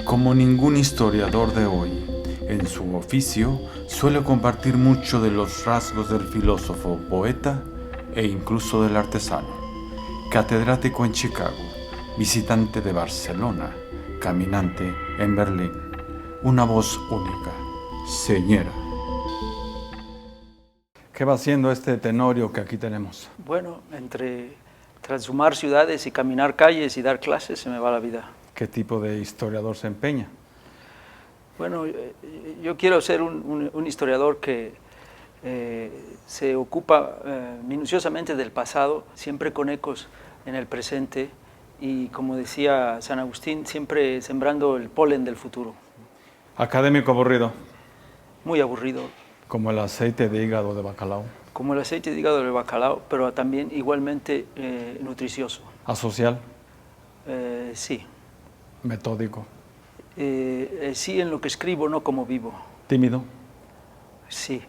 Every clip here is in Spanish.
Como ningún historiador de hoy, en su oficio suele compartir mucho de los rasgos del filósofo, poeta e incluso del artesano. Catedrático en Chicago, visitante de Barcelona, caminante en Berlín. Una voz única, señera. ¿Qué va haciendo este Tenorio que aquí tenemos? Bueno, entre transhumar ciudades y caminar calles y dar clases se me va la vida. ¿Qué tipo de historiador se empeña? Bueno, yo quiero ser un historiador que se ocupa minuciosamente del pasado, siempre con ecos en el presente y, como decía San Agustín, siempre sembrando el polen del futuro. Académico aburrido. Muy aburrido. Como el aceite de hígado de bacalao. Como el aceite de hígado de bacalao, pero también igualmente nutricioso. Asocial. Sí. Metódico. Sí en lo que escribo, no como vivo. Tímido. Sí.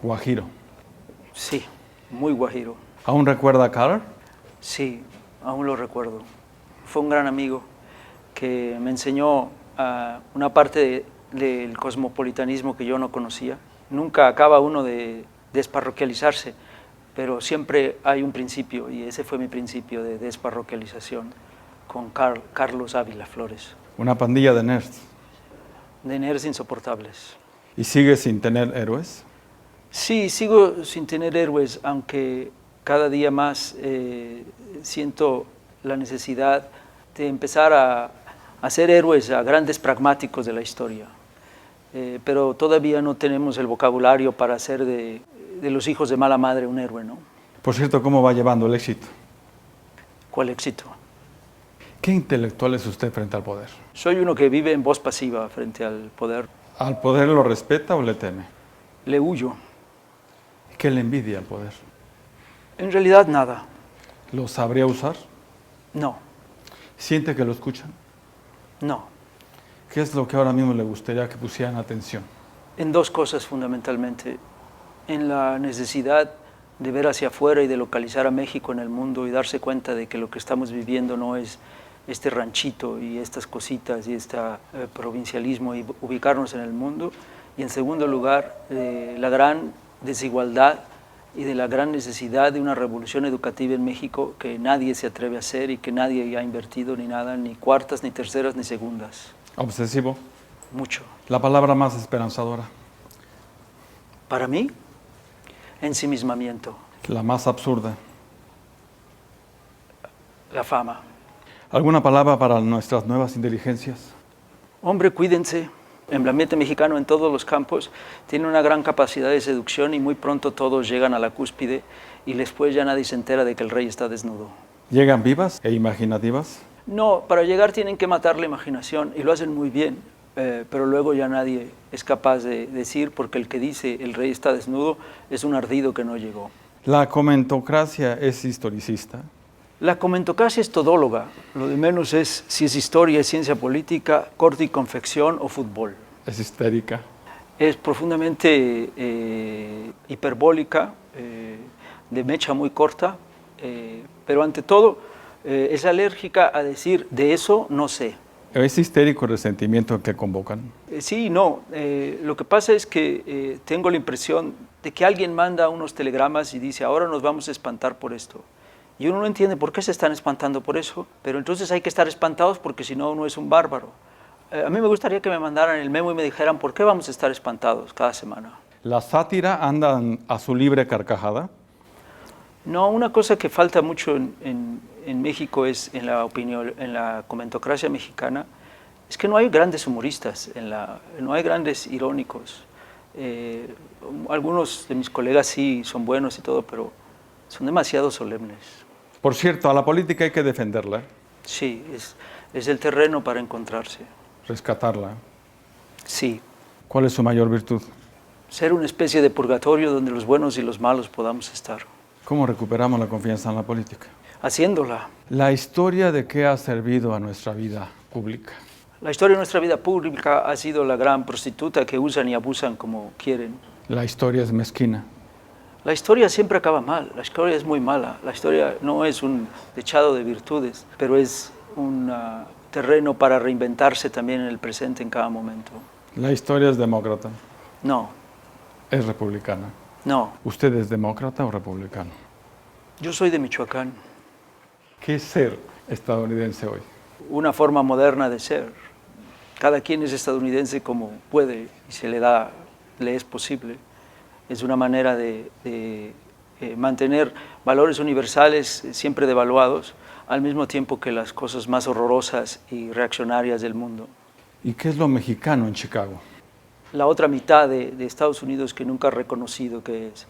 Guajiro. Sí, muy guajiro. ¿Aún recuerda a Carr? Sí, aún lo recuerdo. Fue un gran amigo que me enseñó una parte del cosmopolitanismo que yo no conocía. Nunca acaba uno de desparroquializarse, pero siempre hay un principio, y ese fue mi principio de desparroquialización con Carlos Ávila Flores. Una pandilla de nerds. De nerds insoportables. ¿Y sigue sin tener héroes? Sí, sigo sin tener héroes, aunque cada día más siento la necesidad de empezar a hacer héroes a grandes pragmáticos de la historia. Pero todavía no tenemos el vocabulario para hacer de los hijos de mala madre un héroe, ¿no? Por cierto, ¿cómo va llevando el éxito? ¿Cuál éxito? ¿Qué intelectual es usted frente al poder? Soy uno que vive en voz pasiva frente al poder. ¿Al poder lo respeta o le teme? Le huyo. ¿Qué le envidia al poder? En realidad nada. ¿Lo sabría usar? No. ¿Siente que lo escuchan? No. ¿Qué es lo que ahora mismo le gustaría que pusieran atención? En dos cosas fundamentalmente. En la necesidad de ver hacia afuera y de localizar a México en el mundo y darse cuenta de que lo que estamos viviendo no es este ranchito y estas cositas y este provincialismo, y ubicarnos en el mundo. Y en segundo lugar, la gran desigualdad y de la gran necesidad de una revolución educativa en México que nadie se atreve a hacer y que nadie ha invertido ni nada, ni cuartas, ni terceras, ni segundas. ¿Obsesivo? Mucho. ¿La palabra más esperanzadora? Para mí, ensimismamiento. ¿La más absurda? La fama. ¿Alguna palabra para nuestras nuevas inteligencias? Hombre, cuídense. El ambiente mexicano en todos los campos tiene una gran capacidad de seducción y muy pronto todos llegan a la cúspide y después ya nadie se entera de que el rey está desnudo. ¿Llegan vivas e imaginativas? No, para llegar tienen que matar la imaginación y lo hacen muy bien, pero luego ya nadie es capaz de decir, porque el que dice el rey está desnudo es un ardido que no llegó. ¿La comentocracia es historicista? La comentocracia es todóloga, lo de menos es si es historia, es ciencia política, corte y confección o fútbol. ¿Es histérica? Es profundamente hiperbólica, de mecha muy corta, pero ante todo es alérgica a decir de eso no sé. ¿Es histérico el resentimiento que convocan? Sí y no. Lo que pasa es que tengo la impresión de que alguien manda unos telegramas y dice ahora nos vamos a espantar por esto. Y uno no entiende por qué se están espantando por eso, pero entonces hay que estar espantados porque si no uno es un bárbaro. A mí me gustaría que me mandaran el memo y me dijeran por qué vamos a estar espantados cada semana. ¿La sátira anda a su libre carcajada? No, una cosa que falta mucho en México es, en la comentocracia mexicana, es que no hay grandes humoristas, no hay grandes irónicos. Algunos de mis colegas sí son buenos y todo, pero son demasiado solemnes. Por cierto, a la política hay que defenderla. Sí, es el terreno para encontrarse. Rescatarla. Sí. ¿Cuál es su mayor virtud? Ser una especie de purgatorio donde los buenos y los malos podamos estar. ¿Cómo recuperamos la confianza en la política? Haciéndola. ¿La historia de qué ha servido a nuestra vida pública? La historia de nuestra vida pública ha sido la gran prostituta que usan y abusan como quieren. La historia es mezquina. La historia siempre acaba mal, la historia es muy mala. La historia no es un dechado de virtudes, pero es una terreno para reinventarse también en el presente en cada momento. La historia es demócrata, No, es republicana. no. ¿Usted es demócrata o republicano? Yo soy de Michoacán. ¿Qué es ser estadounidense hoy? Una forma moderna de ser. Cada quien es estadounidense como puede y le es posible. Es una manera de mantener valores universales siempre devaluados, al mismo tiempo que las cosas más horrorosas y reaccionarias del mundo. ¿Y qué es lo mexicano en Chicago? La otra mitad de Estados Unidos que nunca ha reconocido que es.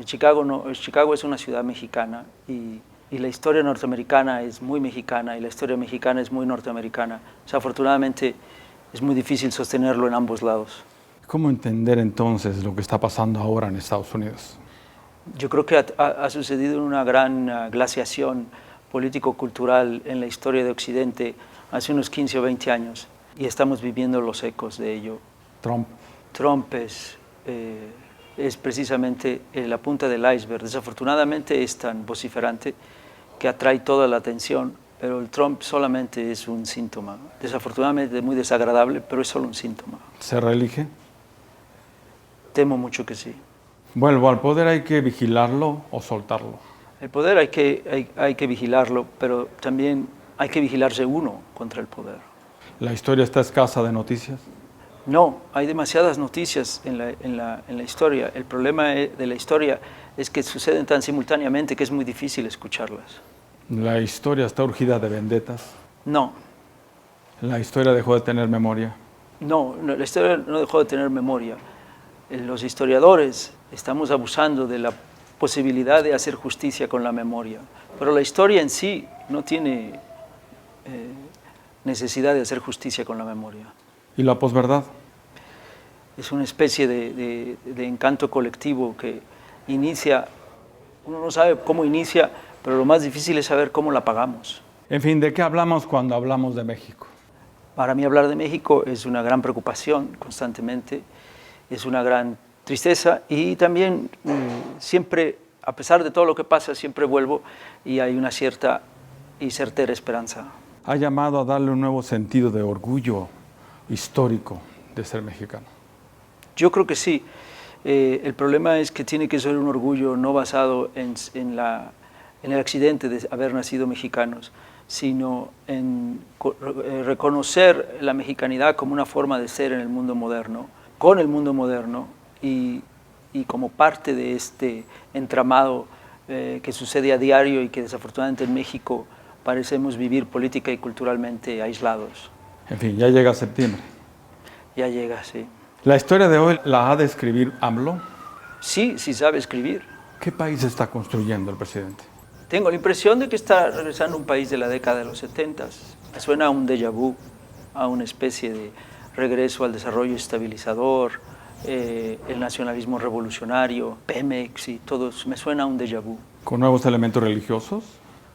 Chicago es una ciudad mexicana y la historia norteamericana es muy mexicana y la historia mexicana es muy norteamericana. Desafortunadamente es muy difícil sostenerlo en ambos lados. ¿Cómo entender entonces lo que está pasando ahora en Estados Unidos? Yo creo que ha sucedido una gran glaciación político-cultural en la historia de Occidente hace unos 15 o 20 años y estamos viviendo los ecos de ello. Trump es precisamente la punta del iceberg. Desafortunadamente es tan vociferante que atrae toda la atención, pero el Trump solamente es un síntoma. Desafortunadamente muy desagradable, pero es solo un síntoma. ¿Se reelige? Temo mucho que sí. Vuelvo al poder, ¿hay que vigilarlo o soltarlo? El poder hay que vigilarlo, pero también hay que vigilarse uno contra el poder. ¿La historia está escasa de noticias? No, hay demasiadas noticias en la historia. El problema de la historia es que suceden tan simultáneamente que es muy difícil escucharlas. ¿La historia está urgida de vendetas? No. ¿La historia dejó de tener memoria? No, la historia no dejó de tener memoria. Los historiadores estamos abusando de la posibilidad de hacer justicia con la memoria, pero la historia en sí no tiene necesidad de hacer justicia con la memoria. ¿Y la posverdad? Es una especie de encanto colectivo que inicia, uno no sabe cómo inicia, pero lo más difícil es saber cómo la pagamos. En fin, ¿de qué hablamos cuando hablamos de México? Para mí hablar de México es una gran preocupación constantemente, es una gran tristeza y también siempre, a pesar de todo lo que pasa, siempre vuelvo y hay una cierta y certera esperanza. Ha llamado a darle un nuevo sentido de orgullo histórico de ser mexicano. Yo creo que sí. El problema es que tiene que ser un orgullo no basado en el accidente de haber nacido mexicanos, sino en reconocer la mexicanidad como una forma de ser en el mundo moderno, con el mundo moderno y como parte de este entramado que sucede a diario y que desafortunadamente en México parecemos vivir política y culturalmente aislados. En fin, ya llega septiembre. Ya llega, sí. ¿La historia de hoy la ha de escribir AMLO? Sí, sí sabe escribir. ¿Qué país está construyendo el presidente? Tengo la impresión de que está regresando a un país de la década de los 70. Me suena a un déjà vu, a una especie de regreso al desarrollo estabilizador, el nacionalismo revolucionario, Pemex y todo. Me suena a un déjà vu. ¿Con nuevos elementos religiosos?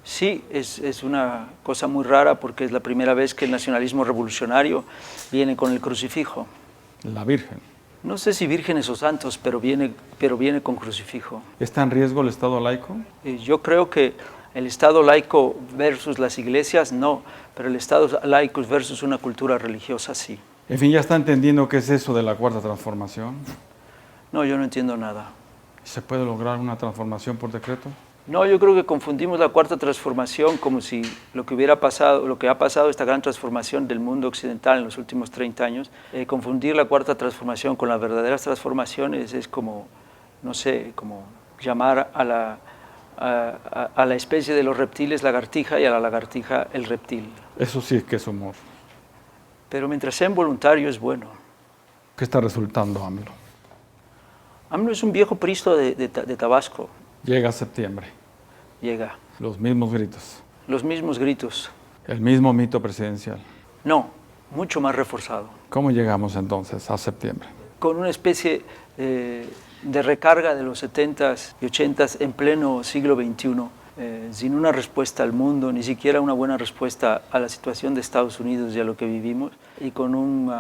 Sí, es una cosa muy rara porque es la primera vez que el nacionalismo revolucionario viene con el crucifijo. La Virgen. No sé si vírgenes o santos, pero viene con crucifijo. ¿Está en riesgo el Estado laico? Yo creo que el Estado laico versus las iglesias, no, pero el Estado laico versus una cultura religiosa, sí. En fin, ¿ya está entendiendo qué es eso de la Cuarta Transformación? No, yo no entiendo nada. ¿Se puede lograr una transformación por decreto? No, yo creo que confundimos la Cuarta Transformación como si lo que ha pasado, esta gran transformación del mundo occidental en los últimos 30 años, confundir la Cuarta Transformación con las verdaderas transformaciones es como, no sé, como llamar a la especie de los reptiles lagartija y a la lagartija el reptil. Eso sí es que es humor. Pero mientras sea involuntario es bueno. ¿Qué está resultando AMLO? AMLO es un viejo pristo de Tabasco. Llega septiembre. Llega. Los mismos gritos. Los mismos gritos. El mismo mito presidencial. No, mucho más reforzado. ¿Cómo llegamos entonces a septiembre? Con una especie de recarga de los 70s y 80s en pleno siglo XXI, sin una respuesta al mundo, ni siquiera una buena respuesta a la situación de Estados Unidos y a lo que vivimos, y con un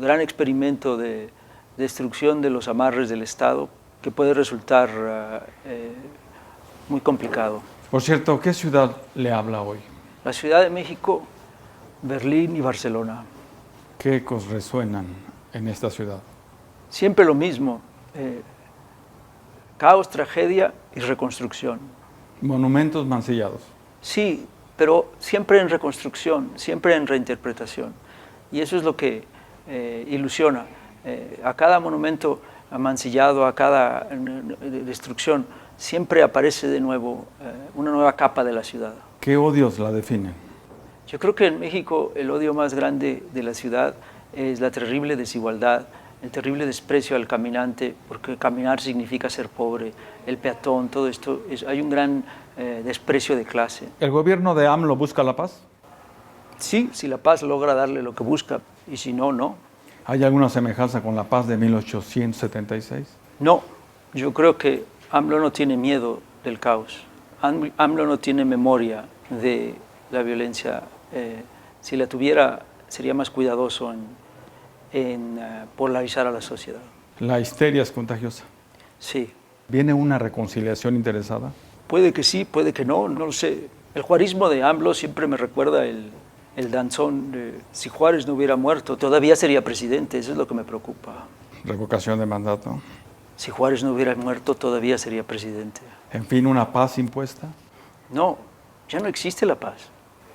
gran experimento de destrucción de los amarres del Estado que puede resultar muy complicado. Por cierto, ¿qué ciudad le habla hoy? La Ciudad de México Berlín y Barcelona. ¿Qué ecos resuenan en esta ciudad? Siempre lo mismo, caos, tragedia y reconstrucción. Monumentos mancillados. Sí, pero siempre en reconstrucción, siempre en reinterpretación. Y eso es lo que ilusiona. A cada monumento mancillado, a cada destrucción, siempre aparece de nuevo una nueva capa de la ciudad. ¿Qué odios la definen? Yo creo que en México el odio más grande de la ciudad es la terrible desigualdad, el terrible desprecio al caminante, porque caminar significa ser pobre, el peatón, todo esto, hay un gran desprecio de clase. ¿El gobierno de AMLO busca la paz? Sí, si la paz logra darle lo que busca, y si no, no. ¿Hay alguna semejanza con la paz de 1876? No, yo creo que AMLO no tiene miedo del caos. AMLO no tiene memoria de la violencia. Si la tuviera, sería más cuidadoso en polarizar a la sociedad. ¿La histeria es contagiosa? Sí. ¿Viene una reconciliación interesada? Puede que sí, puede que no, no lo sé. El juarismo de AMLO siempre me recuerda el danzón de si Juárez no hubiera muerto, todavía sería presidente, eso es lo que me preocupa. ¿Revocación de mandato? Si Juárez no hubiera muerto, todavía sería presidente. ¿En fin, una paz impuesta? No, ya no existe la paz.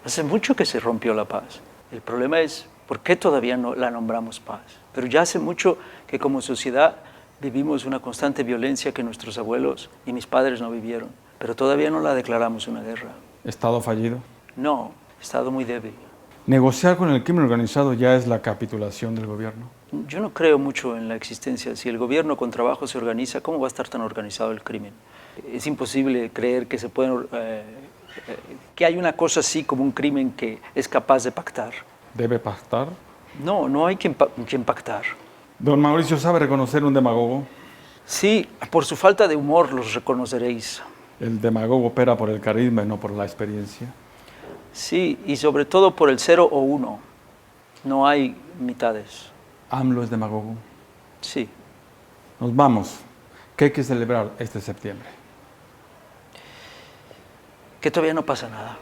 Hace mucho que se rompió la paz. El problema es por qué todavía no la nombramos paz. Pero ya hace mucho que como sociedad vivimos una constante violencia que nuestros abuelos y mis padres no vivieron. Pero todavía no la declaramos una guerra. ¿Estado fallido? No, Estado muy débil. ¿Negociar con el crimen organizado ya es la capitulación del gobierno? Yo no creo mucho en la existencia. Si el gobierno con trabajo se organiza, ¿cómo va a estar tan organizado el crimen? Es imposible creer que se pueden, que hay una cosa así como un crimen que es capaz de pactar. ¿Debe pactar? No, no hay quien pactar. Don Mauricio, ¿sabe reconocer un demagogo? Sí, por su falta de humor los reconoceréis. El demagogo opera por el carisma y no por la experiencia. Sí, y sobre todo por el 0 o 1. No hay mitades. ¿AMLO es demagogo? Sí. Nos vamos. ¿Qué hay que celebrar este septiembre? Que todavía no pasa nada.